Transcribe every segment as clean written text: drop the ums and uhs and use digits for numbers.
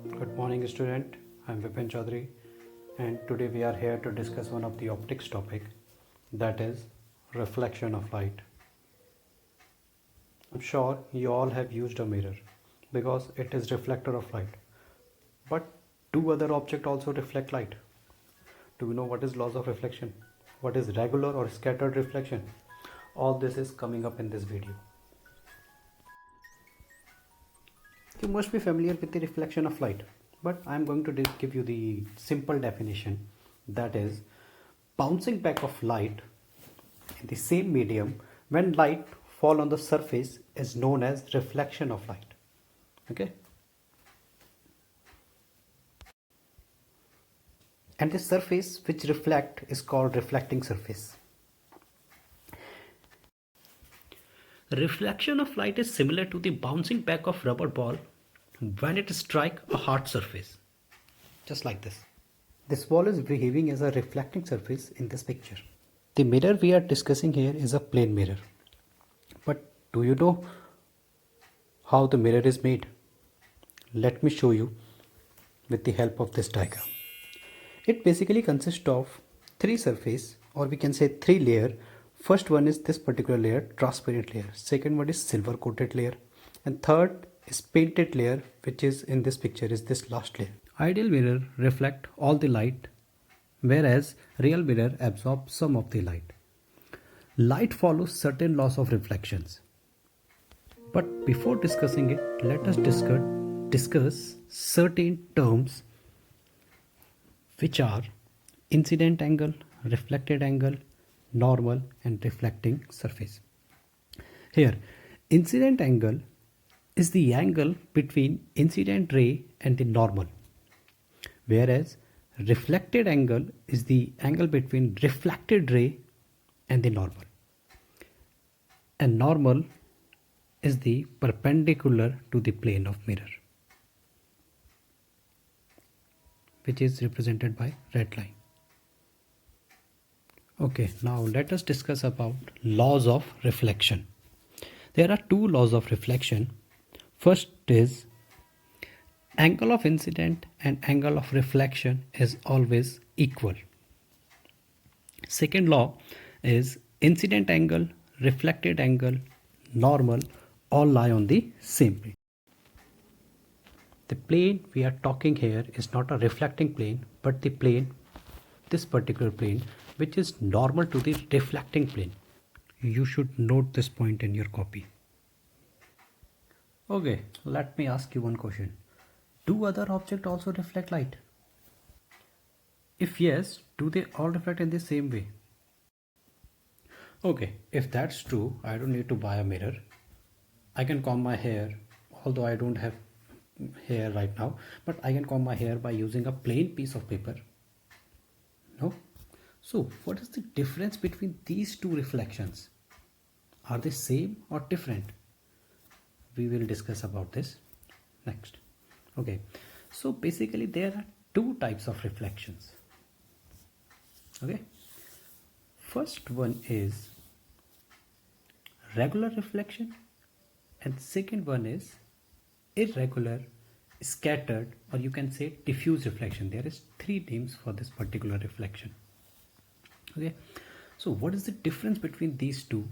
Good morning, student. I'm Vipin Chaudhary, and today we are here to discuss one of the optics topic, that is reflection of light. I'm sure you all have used a mirror because it is reflector of light. But do other objects also reflect light? Do you know what is laws of reflection? What is regular or scattered reflection? All this is coming up in this video. You must be familiar with the reflection of light, but I'm going to give you the simple definition, that is bouncing back of light in the same medium when light fall on the surface is known as reflection of light. Okay, and the surface which reflect is called reflecting surface. Reflection of light is similar to the bouncing back of rubber ball when it strikes a hard surface. Just like this. This ball is behaving as a reflecting surface in this picture. The mirror we are discussing here is a plane mirror. But do you know how the mirror is made? Let me show you with the help of this diagram. It basically consists of three surface, or we can say three layer. First one is this particular layer, transparent layer. Second one is silver coated layer, and third is painted layer, which is in this picture is this last layer. Ideal mirror reflect all the light, whereas real mirror absorbs some of the light. Light follows certain laws of reflections. But before discussing it, let us discuss certain terms which are incident angle, reflected angle, normal and reflecting surface. Here, incident angle is the angle between incident ray and the normal, whereas reflected angle is the angle between reflected ray and the normal, and normal is the perpendicular to the plane of mirror, which is represented by red line. Okay, now let us discuss about laws of reflection. There are two laws of reflection. First is angle of incident and angle of reflection is always equal. Second law is incident angle, reflected angle, normal all lie on the same plane. The plane we are talking here is not a reflecting plane, but the plane, this particular plane, which is normal to the reflecting plane. You should note this point in your copy. Okay, let me ask you one question. Do other objects also reflect light? If yes, do they all reflect in the same way? Okay, if that's true, I don't need to buy a mirror. I can comb my hair, although I don't have hair right now, but I can comb my hair by using a plain piece of paper. No? So what is the difference between these two reflections? Are they same or different? We will discuss about this next. Okay, so basically there are two types of reflections. Okay, first one is regular reflection, and second one is irregular, scattered, or you can say diffuse reflection. There is three names for this particular reflection. Okay, so what is the difference between these two?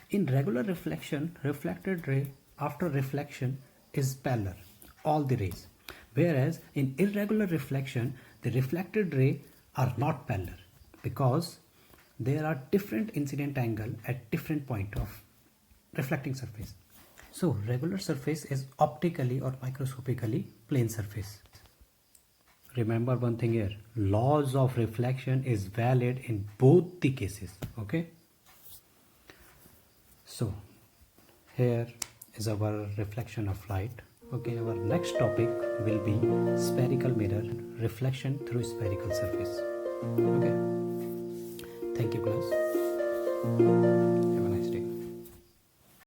In regular reflection, reflected ray after reflection is paler, all the rays, whereas in irregular reflection, the reflected ray are not paler because there are different incident angle at different point of reflecting surface. So regular surface is optically or microscopically plane surface. Remember one thing here, laws of reflection is valid in both the cases. Okay, so here is our reflection of light. Okay, our next topic will be spherical mirror, reflection through spherical surface. Okay, thank you class.